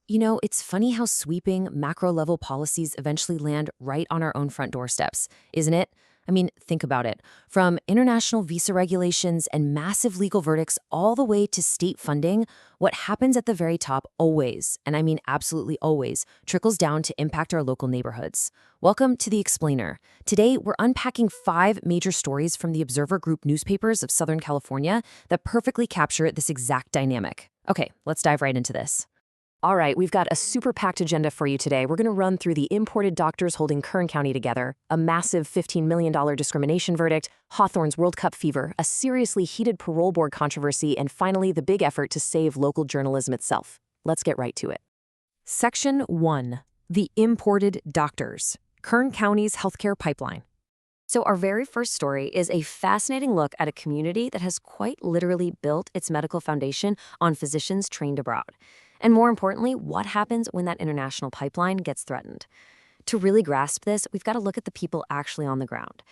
It's funny how sweeping macro-level policies eventually land right on our own front doorsteps, isn't it? I mean, think about it. From international visa regulations and massive legal verdicts all the way to state funding, what happens at the very top always, and I mean absolutely always, trickles down to impact our local neighborhoods. Welcome to The Explainer. Today, we're unpacking 5 major stories from the Observer Group newspapers of Southern California that perfectly capture this exact dynamic. Okay, let's dive right into this. All right, we've got a super packed agenda for you today. We're going to run through the imported doctors holding Kern County together, a massive $15 million discrimination verdict, Hawthorne's World Cup fever, a seriously heated parole board controversy, and finally, the big effort to save local journalism itself. Let's get right to it. Section 1. The Imported Doctors. Kern County's Healthcare Pipeline. So our very first story is a fascinating look at a community that has quite literally built its medical foundation on physicians trained abroad. And more importantly, what happens when that international pipeline gets threatened? To really grasp this, we've got to look at the people actually on the ground.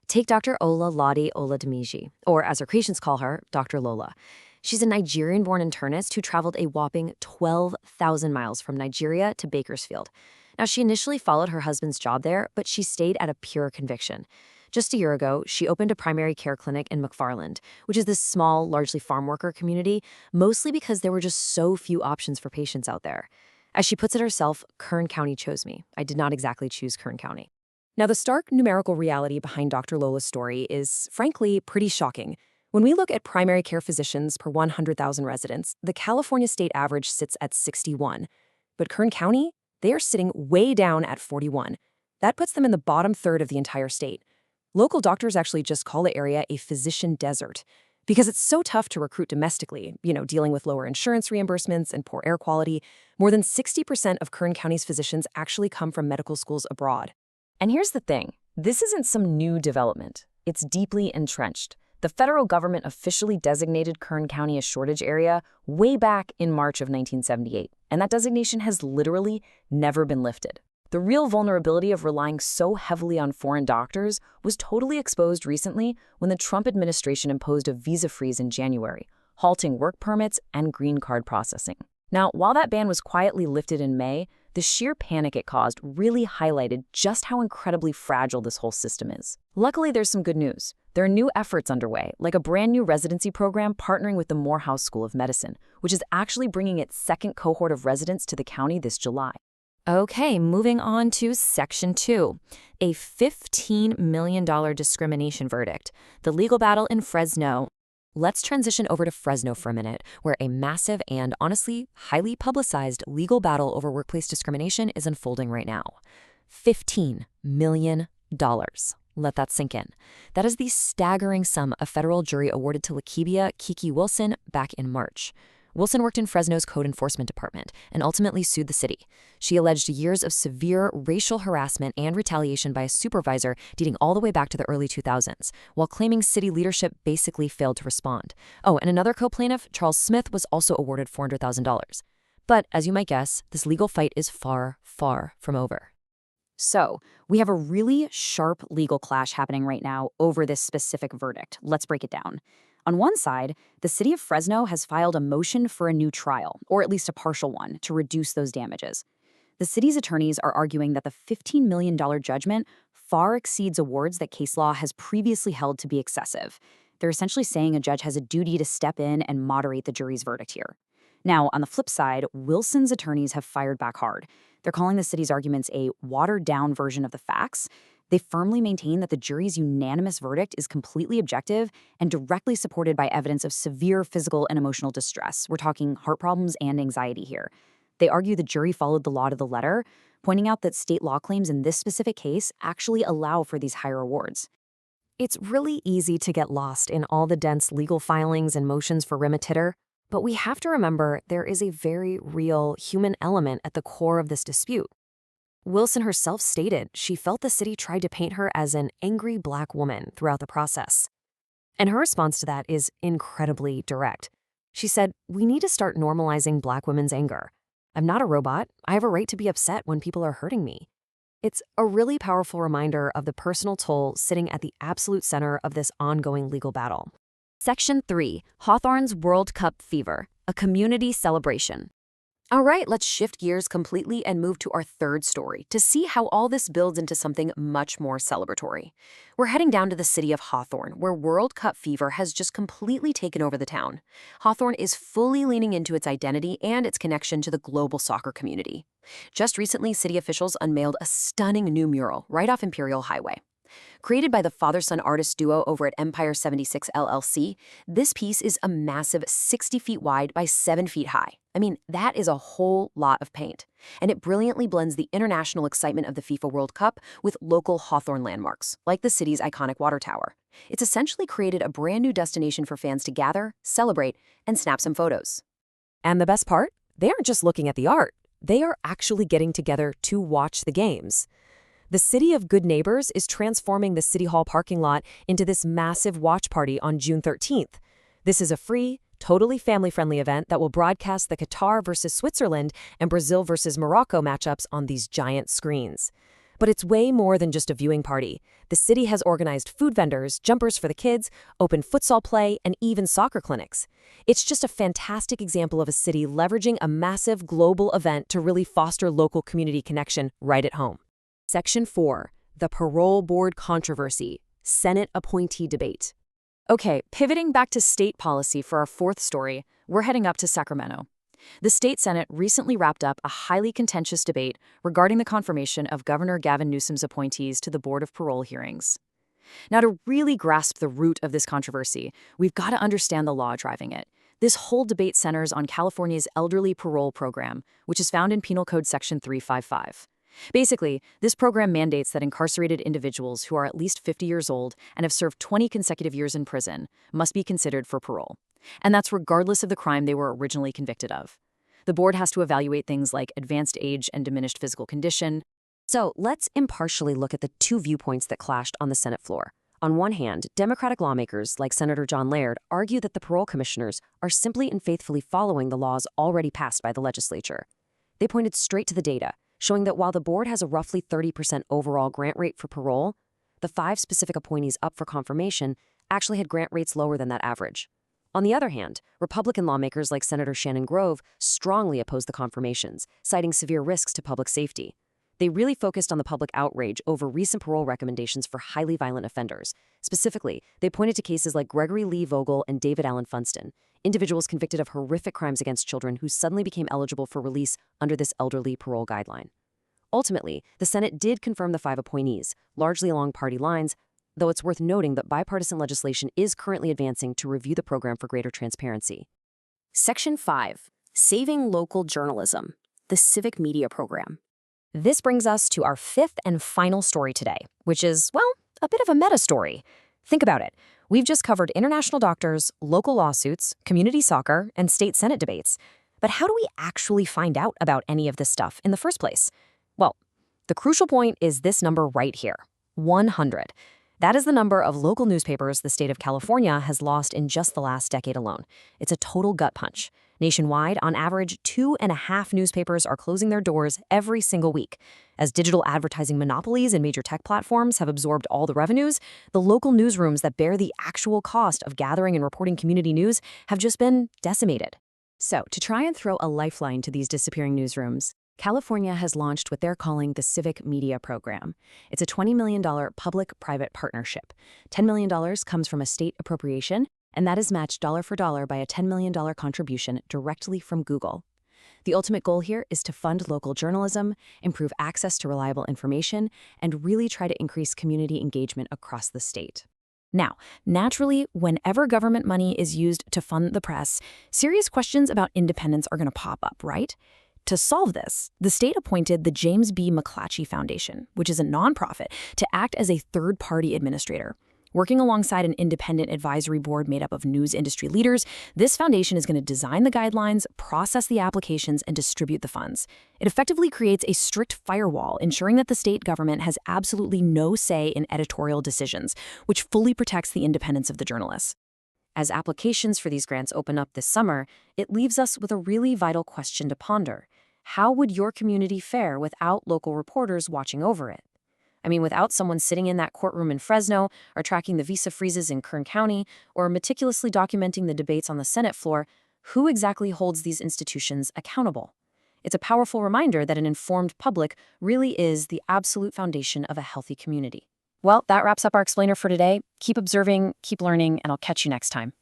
Take Dr. Ola Ladi Oladimiji, or as her patients call her, Dr. Lola. She's a Nigerian-born internist who traveled a whopping 12,000 miles from Nigeria to Bakersfield. Now, she initially followed her husband's job there, but she stayed out of pure conviction. Just a year ago, she opened a primary care clinic in McFarland, which is this small, largely farm worker community, mostly because there were just so few options for patients out there. As she puts it herself, Kern County chose me. I did not exactly choose Kern County. Now, the stark numerical reality behind Dr. Lola's story is, frankly, pretty shocking. When we look at primary care physicians per 100,000 residents, the California state average sits at 61. But Kern County, they are sitting way down at 41. That puts them in the bottom third of the entire state. Local doctors actually just call the area a physician desert because it's so tough to recruit domestically, dealing with lower insurance reimbursements and poor air quality. More than 60% of Kern County's physicians actually come from medical schools abroad. And here's the thing. This isn't some new development. It's deeply entrenched. The federal government officially designated Kern County a shortage area way back in March of 1978, and that designation has literally never been lifted. The real vulnerability of relying so heavily on foreign doctors was totally exposed recently when the Trump administration imposed a visa freeze in January, halting work permits and green card processing. Now, while that ban was quietly lifted in May, the sheer panic it caused really highlighted just how incredibly fragile this whole system is. Luckily, there's some good news. There are new efforts underway, like a brand new residency program partnering with the Morehouse School of Medicine, which is actually bringing its second cohort of residents to the county this July. Okay, moving on to Section 2, a $15 million discrimination verdict, the legal battle in Fresno. Let's transition over to Fresno for a minute, where a massive and honestly highly publicized legal battle over workplace discrimination is unfolding right now. $15 million. Let that sink in. That is the staggering sum a federal jury awarded to Lakibia Kiki Wilson back in March. Wilson worked in Fresno's code enforcement department and ultimately sued the city. She alleged years of severe racial harassment and retaliation by a supervisor dating all the way back to the early 2000s, while claiming city leadership basically failed to respond. Oh, and another co-plaintiff, Charles Smith, was also awarded $400,000. But as you might guess, this legal fight is far, far from over. So, we have a really sharp legal clash happening right now over this specific verdict. Let's break it down. On one side, the city of Fresno has filed a motion for a new trial, or at least a partial one, to reduce those damages. The city's attorneys are arguing that the $15 million judgment far exceeds awards that case law has previously held to be excessive. They're essentially saying a judge has a duty to step in and moderate the jury's verdict here. Now, on the flip side, Wilson's attorneys have fired back hard. They're calling the city's arguments a watered-down version of the facts. They firmly maintain that the jury's unanimous verdict is completely objective and directly supported by evidence of severe physical and emotional distress. We're talking heart problems and anxiety here. They argue the jury followed the law to the letter, pointing out that state law claims in this specific case actually allow for these higher awards. It's really easy to get lost in all the dense legal filings and motions for rim-a-titter, but we have to remember there is a very real human element at the core of this dispute. Wilson herself stated she felt the city tried to paint her as an angry Black woman throughout the process. And her response to that is incredibly direct. She said, "We need to start normalizing Black women's anger. I'm not a robot. I have a right to be upset when people are hurting me." It's a really powerful reminder of the personal toll sitting at the absolute center of this ongoing legal battle. Section 3, Hawthorne's World Cup fever, a community celebration. All right, let's shift gears completely and move to our third story to see how all this builds into something much more celebratory. We're heading down to the city of Hawthorne, where World Cup fever has just completely taken over the town. Hawthorne is fully leaning into its identity and its connection to the global soccer community. Just recently, city officials unveiled a stunning new mural right off Imperial Highway. Created by the father-son artist duo over at Empire 76 LLC, this piece is a massive 60 feet wide by 7 feet high. I mean, that is a whole lot of paint. And it brilliantly blends the international excitement of the FIFA World Cup with local Hawthorne landmarks, like the city's iconic water tower. It's essentially created a brand new destination for fans to gather, celebrate, and snap some photos. And the best part? They aren't just looking at the art. They are actually getting together to watch the games. The City of Good Neighbors is transforming the City Hall parking lot into this massive watch party on June 13th. This is a free, totally family-friendly event that will broadcast the Qatar versus Switzerland and Brazil versus Morocco matchups on these giant screens. But it's way more than just a viewing party. The city has organized food vendors, jumpers for the kids, open futsal play, and even soccer clinics. It's just a fantastic example of a city leveraging a massive global event to really foster local community connection right at home. Section 4. The Parole Board Controversy. Senate Appointee Debate. Okay, pivoting back to state policy for our fourth story, we're heading up to Sacramento. The state Senate recently wrapped up a highly contentious debate regarding the confirmation of Governor Gavin Newsom's appointees to the Board of Parole hearings. Now, to really grasp the root of this controversy, we've got to understand the law driving it. This whole debate centers on California's elderly parole program, which is found in Penal Code Section 355. Basically, this program mandates that incarcerated individuals who are at least 50 years old and have served 20 consecutive years in prison must be considered for parole. And that's regardless of the crime they were originally convicted of. The board has to evaluate things like advanced age and diminished physical condition. So let's impartially look at the two viewpoints that clashed on the Senate floor. On one hand, Democratic lawmakers like Senator John Laird argue that the parole commissioners are simply and faithfully following the laws already passed by the legislature. They pointed straight to the data, showing that while the board has a roughly 30% overall grant rate for parole, the 5 specific appointees up for confirmation actually had grant rates lower than that average. On the other hand, Republican lawmakers like Senator Shannon Grove strongly opposed the confirmations, citing severe risks to public safety. They really focused on the public outrage over recent parole recommendations for highly violent offenders. Specifically, they pointed to cases like Gregory Lee Vogel and David Allen Funston, individuals convicted of horrific crimes against children who suddenly became eligible for release under this elderly parole guideline. Ultimately, the Senate did confirm the 5 appointees, largely along party lines, though it's worth noting that bipartisan legislation is currently advancing to review the program for greater transparency. Section 5. Saving Local Journalism, the Civic Media Program. This brings us to our 5th and final story today, which is, well, a bit of a meta story. Think about it. We've just covered international doctors, local lawsuits, community soccer, and state Senate debates. But how do we actually find out about any of this stuff in the first place? Well, the crucial point is this number right here, 100. That is the number of local newspapers the state of California has lost in just the last decade alone. It's a total gut punch. Nationwide, on average, 2.5 newspapers are closing their doors every single week. As digital advertising monopolies and major tech platforms have absorbed all the revenues, the local newsrooms that bear the actual cost of gathering and reporting community news have just been decimated. So, to try and throw a lifeline to these disappearing newsrooms, California has launched what they're calling the Civic Media Program. It's a $20 million public-private partnership. $10 million comes from a state appropriation, and that is matched dollar for dollar by a $10 million contribution directly from Google. The ultimate goal here is to fund local journalism, improve access to reliable information, and really try to increase community engagement across the state. Now, naturally, whenever government money is used to fund the press, serious questions about independence are going to pop up, right? To solve this, the state appointed the James B. McClatchy Foundation, which is a nonprofit, to act as a third-party administrator. Working alongside an independent advisory board made up of news industry leaders, this foundation is going to design the guidelines, process the applications, and distribute the funds. It effectively creates a strict firewall, ensuring that the state government has absolutely no say in editorial decisions, which fully protects the independence of the journalists. As applications for these grants open up this summer, it leaves us with a really vital question to ponder. How would your community fare without local reporters watching over it? I mean, without someone sitting in that courtroom in Fresno, or tracking the visa freezes in Kern County, or meticulously documenting the debates on the Senate floor, who exactly holds these institutions accountable? It's a powerful reminder that an informed public really is the absolute foundation of a healthy community. Well, that wraps up our explainer for today. Keep observing, keep learning, and I'll catch you next time.